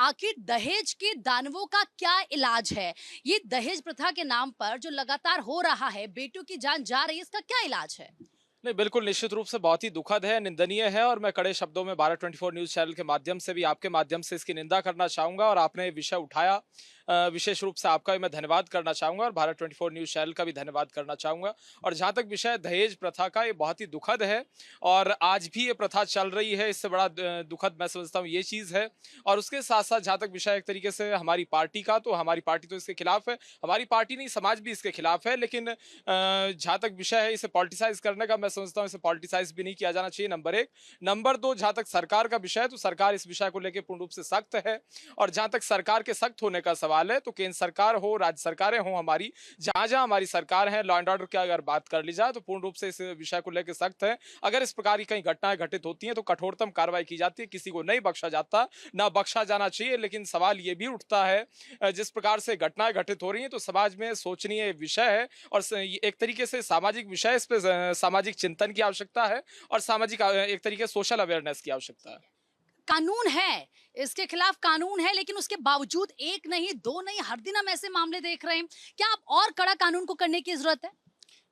आखिर दहेज के दानवों का क्या इलाज है? ये दहेज प्रथा के नाम पर जो लगातार हो रहा है, बेटियों की जान जा रही है, इसका क्या इलाज है? नहीं, बिल्कुल निश्चित रूप से बहुत ही दुखद है, निंदनीय है और मैं कड़े शब्दों में भारत 24 न्यूज़ चैनल के माध्यम से भी आपके माध्यम से इसकी निंदा करना चाहूँगा और आपने ये विषय उठाया विशेष रूप से आपका भी मैं धन्यवाद करना चाहूँगा और भारत 24 न्यूज़ चैनल का भी धन्यवाद करना चाहूँगा। और जहाँ तक विषय दहेज प्रथा का, ये बहुत ही दुखद है और आज भी ये प्रथा चल रही है, इससे बड़ा दुखद मैं समझता हूँ ये चीज़ है। और उसके साथ-साथ जहाँ तक विषय एक तरीके से हमारी पार्टी का, तो हमारी पार्टी तो इसके खिलाफ है, हमारी पार्टी नहीं समाज भी इसके खिलाफ है। लेकिन जहाँ तक विषय है इसे पॉलिटिसाइज़ करने का, मैं समझता हूँ इसे पॉलिटिसाइज़ भी नहीं किया जाना चाहिए, नंबर 1। नंबर 2, जहाँ तक सरकार का विषय है तो सरकार इस विषय को लेके पूर्ण रूप से सख्त है। और जहाँ तक सरकार के सख्त होने का सवाल है तो केंद्र सरकार हो, राज्य सरकारें हों हमारी, जहाँ-जहाँ हमारी सरकार है, लॉ एंड ऑर्डर की अगर बात कर ली जाए तो पूर्ण रूप से इस विषय को लेके सख्त है। अगर इस प्रकार की कहीं घटनाएँ घटित होती हैं तो कठोरतम कार्रवाई की जाती है, किसी को नहीं बख्शा जाता, ना बख्शा जाना चाहिए। लेकिन सवाल ये भी उठता है जिस प्रकार से घटनाएँ घटित हो रही हैं तो समाज में सोचनीय विषय है और एक तरीके से सामाजिक विषय, इस पे सामाजिक चिंतन की आवश्यकता है और सामाजिक एक तरीके सोशल अवेयरनेस की आवश्यकता है। कानून है, इसके खिलाफ कानून है, लेकिन उसके बावजूद 1 नहीं, 2 नहीं, हर दिन हम ऐसे मामले देख रहे हैं। क्या अब और कड़ा कानून को करने की ज़रूरत है?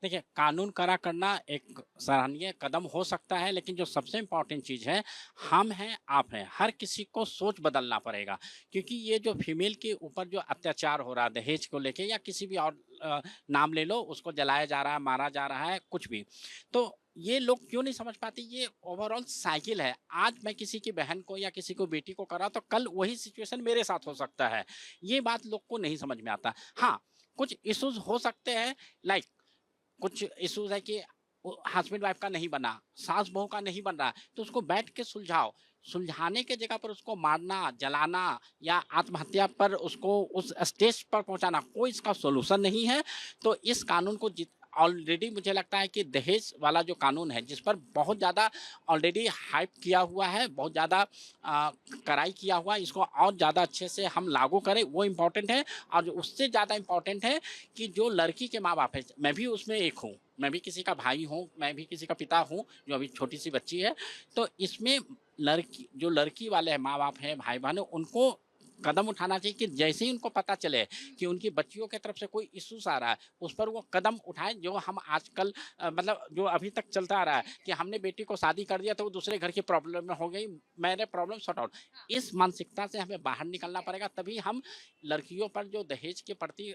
देखिए, कानून कड़ा करना एक सराहनीय कदम हो सकता है, लेकिन जो सबसे इम्पोर्टेंट चीज़ है, हम हैं, आप हैं, हर किसी को सोच बदलना पड़ेगा। क्योंकि ये जो फीमेल के ऊपर जो अत्याचार हो रहा है दहेज को लेके या किसी भी और नाम ले लो, उसको जलाया जा रहा है, मारा जा रहा है, कुछ भी। तो ये लोग क्यों नहीं समझ पाते? ये ओवरऑल साइकिल है। आज मैं किसी की बहन को या किसी को बेटी को करा तो कल वही सिचुएशन मेरे साथ हो सकता है। ये बात लोग को नहीं समझ में आता। हाँ, कुछ इश्यूज़ हो सकते हैं, लाइक कुछ इश्यूज है कि हस्बैंड वाइफ का नहीं बना, सास बहू का नहीं बन रहा, तो उसको बैठ के सुलझाओ। सुलझाने के जगह पर उसको मारना, जलाना या आत्महत्या पर उसको उस स्टेज पर पहुंचाना कोई इसका सॉल्यूशन नहीं है। तो इस कानून को ऑलरेडी मुझे लगता है कि दहेज वाला जो कानून है, जिस पर बहुत ज़्यादा ऑलरेडी हाइप किया हुआ है, बहुत ज़्यादा कड़ाई किया हुआ है, इसको और ज़्यादा अच्छे से हम लागू करें, वो इम्पोर्टेंट है। और जो उससे ज़्यादा इम्पोर्टेंट है कि जो लड़की के माँ बाप है, मैं भी उसमें एक हूँ, मैं भी किसी का भाई हूँ, मैं भी किसी का पिता हूँ, जो अभी छोटी सी बच्ची है। तो इसमें लड़की वाले हैं, माँ बाप हैं, भाई बहन हैं, उनको कदम उठाना चाहिए कि जैसे ही उनको पता चले कि उनकी बच्चियों की तरफ से कोई इश्यूज आ रहा है, उस पर वो कदम उठाएं। जो हम आजकल मतलब जो अभी तक चलता आ रहा है कि हमने बेटी को शादी कर दिया तो वो दूसरे घर की प्रॉब्लम में हो गई, मैंने प्रॉब्लम सॉर्ट आउट। इस मानसिकता से हमें बाहर निकलना पड़ेगा, तभी हम लड़कियों पर जो दहेज के प्रति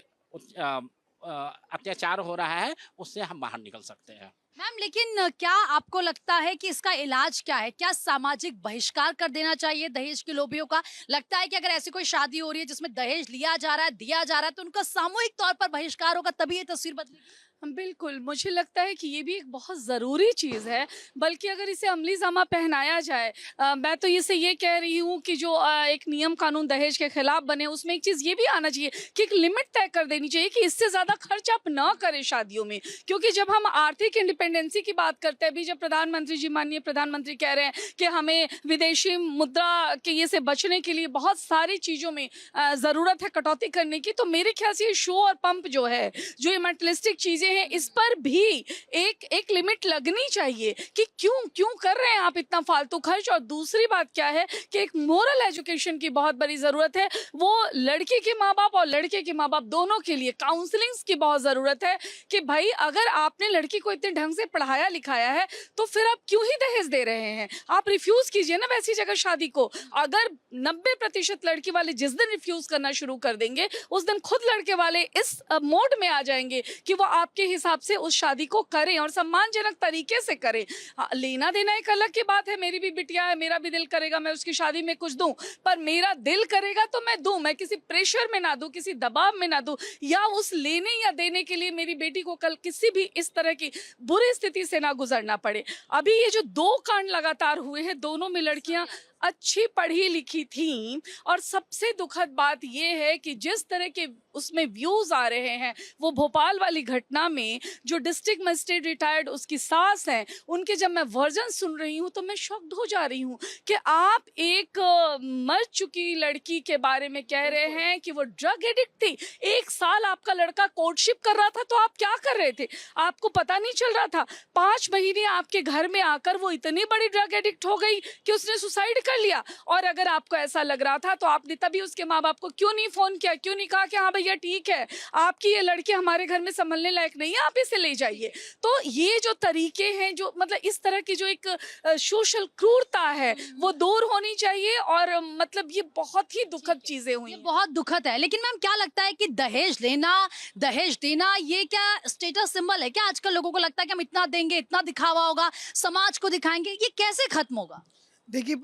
अत्याचार हो रहा है उससे हम बाहर निकल सकते हैं। मैम, लेकिन क्या आपको लगता है कि इसका इलाज क्या है? क्या सामाजिक बहिष्कार कर देना चाहिए दहेज के लोभियों का? लगता है कि अगर ऐसी कोई शादी हो रही है जिसमें दहेज लिया जा रहा है, दिया जा रहा है, तो उनका सामूहिक तौर पर बहिष्कार होगा, तभी ये तस्वीर बदलेगी? बिल्कुल, मुझे लगता है कि ये भी एक बहुत ज़रूरी चीज़ है, बल्कि अगर इसे अमली-जामा पहनाया जाए। मैं तो इसे ये कह रही हूँ कि जो एक नियम कानून दहेज के खिलाफ बने, उसमें एक चीज़ ये भी आना चाहिए कि एक लिमिट तय कर देनी चाहिए कि इससे ज़्यादा खर्च आप ना करें शादियों में। क्योंकि जब हम आर्थिक इंडिपेंडेंसी की बात करते हैं, अभी जब प्रधानमंत्री जी, माननीय प्रधानमंत्री कह रहे हैं कि हमें विदेशी मुद्रा के ये से बचने के लिए बहुत सारी चीज़ों में ज़रूरत है कटौती करने की, तो मेरे ख्याल से ये शो और पंप जो है, जो ये मटेरियलिस्टिक चीज़ें हैं, इस पर भी एक लिमिट लगनी चाहिए कि क्यों कर रहे हैं आप इतना फालतू खर्च। और दूसरी बात क्या है कि एक मोरल एजुकेशन की बहुत बड़ी जरूरत है, वो लड़के के माँ बाप और लड़के के माँ बाप दोनों के लिए काउंसलिंग की बहुत जरूरत है कि भाई अगर आपने लड़की को इतने ढंग से पढ़ाया लिखाया है तो फिर आप क्यों ही दहेज दे रहे हैं? आप रिफ्यूज कीजिए ना वैसी जगह शादी को। अगर 90% लड़की वाले जिस दिन रिफ्यूज करना शुरू कर देंगे, उस दिन खुद लड़के वाले इस मोड में आ जाएंगे कि वो आपके हिसाब से उस शादी को करें और सम्मानजनक तरीके से करें। लेना देना एक अलग की बात है, मेरी भी बिटिया है, मेरा भी दिल करेगा मैं उसकी शादी में कुछ दूं, पर मेरा दिल करेगा तो मैं दूं, मैं किसी प्रेशर में ना दूं, किसी दबाव में ना दूं, या उस लेने या देने के लिए मेरी बेटी को कल किसी भी इस तरह की बुरी स्थिति से ना गुजरना पड़े। अभी ये जो 2 कांड लगातार हुए हैं, दोनों में लड़कियां अच्छी पढ़ी लिखी थी, और सबसे दुखद बात यह है कि जिस तरह के उसमें व्यूज आ रहे हैं, वो भोपाल वाली घटना में जो डिस्ट्रिक्ट मजिस्ट्रेट रिटायर्ड उसकी सास हैं, उनके जब मैं वर्जन सुन रही हूँ तो मैं शॉक्ड हो जा रही हूँ कि आप एक मर चुकी लड़की के बारे में कह रहे हैं कि वो ड्रग एडिक्ट थी। 1 साल आपका लड़का कोर्टशिप कर रहा था तो आप क्या कर रहे थे? आपको पता नहीं चल रहा था? 5 महीने आपके घर में आकर वो इतनी बड़ी ड्रग एडिक्ट हो गई कि उसने सुसाइड कर लिया। और अगर आपको ऐसा लग रहा था तो आपने तभी उसके माँ बाप को क्यों नहीं फोन किया, क्यों नहीं कहा कि हाँ भैया ठीक है, आपकी ये लड़की हमारे घर में संभलने लायक नहीं है, आप इसे ले जाइए। तो ये जो तरीके हैं, जो मतलब इस तरह की जो एक सोशल क्रूरता है वो दूर होनी चाहिए। और मतलब ये बहुत ही दुखद चीजें हुई ये हैं। बहुत दुखद है। लेकिन मैम क्या लगता है कि दहेज लेना, दहेज देना ये क्या स्टेटस सिंबल है क्या? आजकल लोगों को लगता है कि हम इतना देंगे, इतना दिखावा होगा, समाज को दिखाएंगे, ये कैसे खत्म होगा? देखिए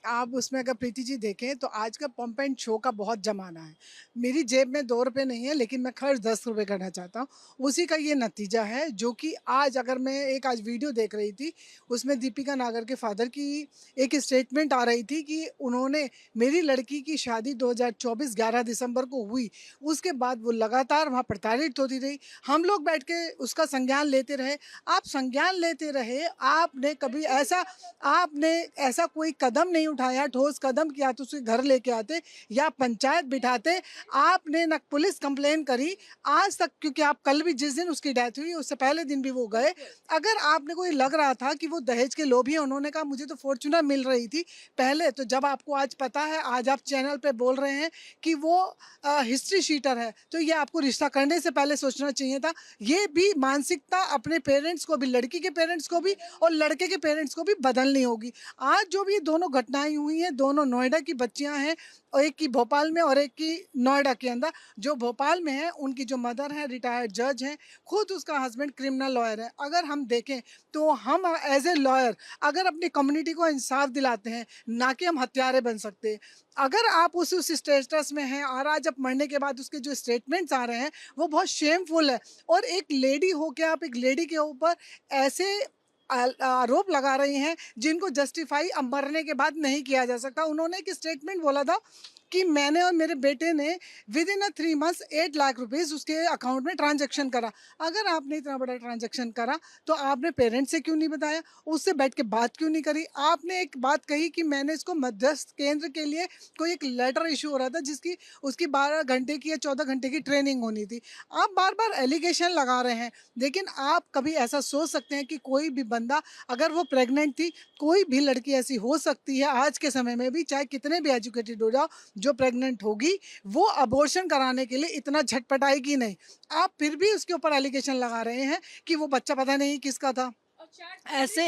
आप उसमें अगर प्रीति जी देखें तो आज का पंप एंड शो का बहुत ज़माना है। मेरी जेब में 2 रुपये नहीं है, लेकिन मैं खर्च 10 रुपये करना चाहता हूँ। उसी का ये नतीजा है, जो कि आज अगर मैं आज वीडियो देख रही थी, उसमें दीपिका नागर के फादर की एक स्टेटमेंट आ रही थी कि उन्होंने मेरी लड़की की शादी 2024 11 दिसंबर को हुई, उसके बाद वो लगातार वहाँ प्रताड़ित होती रही। हम लोग बैठ के उसका संज्ञान लेते रहे। आप संज्ञान लेते रहे, आपने कभी आपने ऐसा कोई कदम नहीं उठाया, ठोस कदम किया तो उसे घर लेके आते या पंचायत बिठाते। आपने न पुलिस कंप्लेन करी आज तक, क्योंकि आप कल भी जिस दिन उसकी डेथ हुई उससे पहले दिन भी वो गए। अगर आपने कोई लग रहा था कि वो दहेज के लोभी हैं, उन्होंने कहा मुझे तो फॉर्च्यूनर मिल रही थी पहले, तो जब आपको आज पता है, आज आप चैनल पे बोल रहे हैं कि वो हिस्ट्री शीटर है, तो ये आपको रिश्ता करने से पहले सोचना चाहिए था। ये भी मानसिकता अपने पेरेंट्स को भी, लड़की के पेरेंट्स को भी और लड़के के पेरेंट्स को भी बदलनी होगी। आज जो भी दोनों घटनाएं हुई हैं, दोनों नोएडा की बच्चियां हैं, और एक की भोपाल में और एक की नोएडा के अंदर। जो भोपाल में है उनकी जो मदर है रिटायर्ड जज हैं, खुद उसका हस्बैंड क्रिमिनल लॉयर है। अगर हम देखें तो हम एज ए लॉयर अगर अपनी कम्युनिटी को इंसाफ दिलाते हैं, ना कि हम हत्यारे बन सकते। अगर आप उस स्टेटस में हैं और आज आप मरने के बाद उसके जो स्टेटमेंट्स आ रहे हैं वो बहुत शेमफुल है। और एक लेडी हो के आप एक लेडी के ऊपर ऐसे आरोप लगा रही हैं जिनको जस्टिफाई अब मरने के बाद नहीं किया जा सकता। उन्होंने एक स्टेटमेंट बोला था कि मैंने और मेरे बेटे ने with in 3 months 8 lakh rupees उसके अकाउंट में ट्रांजैक्शन करा। अगर आपने इतना बड़ा ट्रांजैक्शन करा तो आपने पेरेंट्स से क्यों नहीं बताया, उससे बैठ के बात क्यों नहीं करी? आपने एक बात कही कि मैंने इसको मध्यस्थ केंद्र के लिए कोई एक लेटर इशू हो रहा था जिसकी उसकी 12 घंटे की या 14 घंटे की ट्रेनिंग होनी थी। आप बार बार एलिगेशन लगा रहे हैं, लेकिन आप कभी ऐसा सोच सकते हैं कि कोई भी बंदा, अगर वो प्रेग्नेंट थी, कोई भी लड़की ऐसी हो सकती है आज के समय में भी, चाहे कितने भी एजुकेटेड हो जाओ, जो प्रेग्नेंट होगी वो अबॉर्शन कराने के लिए इतना झटपटाएगी नहीं। आप फिर भी उसके ऊपर एलिगेशन लगा रहे हैं कि वो बच्चा पता नहीं किसका था, ऐसे।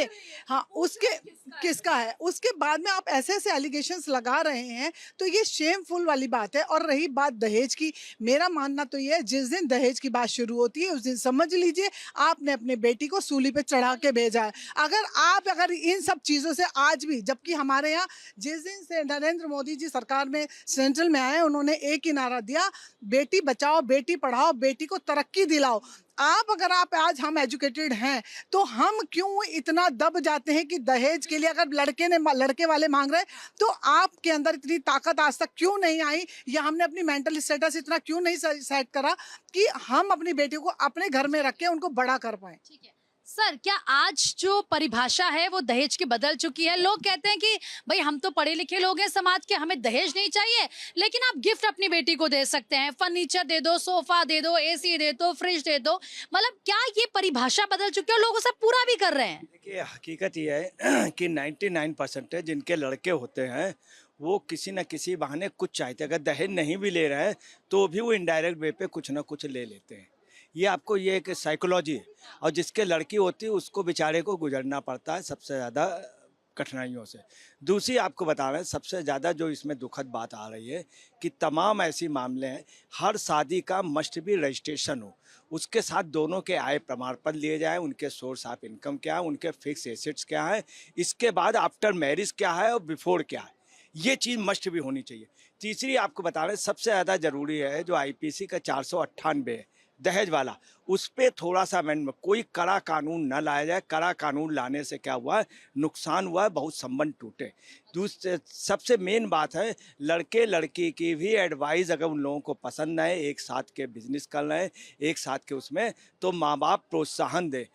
हाँ, उसके किसका है, उसके बाद में आप ऐसे ऐसे एलिगेशंस लगा रहे हैं, तो ये शेमफुल वाली बात है। और रही बात दहेज की, मेरा मानना तो ये है, जिस दिन दहेज की बात शुरू होती है उस दिन समझ लीजिए आपने अपने बेटी को सूली पे चढ़ा के भेजा है। अगर इन सब चीज़ों से आज भी, जबकि हमारे यहाँ जिस दिन से नरेंद्र मोदी जी सरकार में सेंट्रल में आए, उन्होंने एक ही नारा दिया, बेटी बचाओ, बेटी पढ़ाओ, बेटी को तरक्की दिलाओ। अगर आप आज हम एजुकेटेड हैं तो हम क्यों इतना दब जाते हैं कि दहेज के लिए अगर लड़के वाले मांग रहे हैं तो आपके अंदर इतनी ताकत आज तक क्यों नहीं आई, या हमने अपनी मेंटल स्टेटस इतना क्यों नहीं सेट करा कि हम अपनी बेटियों को अपने घर में रख के उनको बड़ा कर पाए। ठीक है सर, क्या आज जो परिभाषा है वो दहेज की बदल चुकी है? लोग कहते हैं कि भाई हम तो पढ़े लिखे लोग हैं समाज के, हमें दहेज नहीं चाहिए, लेकिन आप गिफ्ट अपनी बेटी को दे सकते हैं, फर्नीचर दे दो, सोफा दे दो, एसी दे दो, फ्रिज दे दो। मतलब क्या ये परिभाषा बदल चुकी है और लोग उसे पूरा भी कर रहे हैं? देखिए, हकीकत ये है कि 99% जिनके लड़के होते हैं वो किसी न किसी बहाने कुछ चाहते हैं। अगर दहेज नहीं भी ले रहे हैं तो भी वो इनडायरेक्ट वे पे कुछ ना कुछ ले लेते हैं। ये आपको ये एक साइकोलॉजी है। और जिसके लड़की होती है उसको बेचारे को गुजरना पड़ता है सबसे ज़्यादा कठिनाइयों से। दूसरी आपको बता रहे हैं, सबसे ज़्यादा जो इसमें दुखद बात आ रही है कि तमाम ऐसी मामले हैं, हर शादी का मस्ट भी रजिस्ट्रेशन हो, उसके साथ दोनों के आय प्रमाण पत्र लिए जाए, उनके सोर्स ऑफ इनकम क्या है, उनके फिक्स एसेट्स क्या है, इसके बाद आफ्टर मैरिज क्या है और बिफोर क्या है, ये चीज़ मस्ट भी होनी चाहिए। तीसरी आपको बता रहे हैं, सबसे ज़्यादा ज़रूरी है जो IPC का 498 है दहेज वाला, उस पर थोड़ा सा अमेंडमेंट, कोई कड़ा कानून न लाया जाए। कड़ा कानून लाने से क्या हुआ है, नुकसान हुआ है, बहुत संबंध टूटे। दूसरे सबसे मेन बात है, लड़के लड़की की भी एडवाइस अगर उन लोगों को पसंद है, एक साथ के बिजनेस कर रहे हैं, एक साथ के उसमें, तो माँ बाप प्रोत्साहन दे।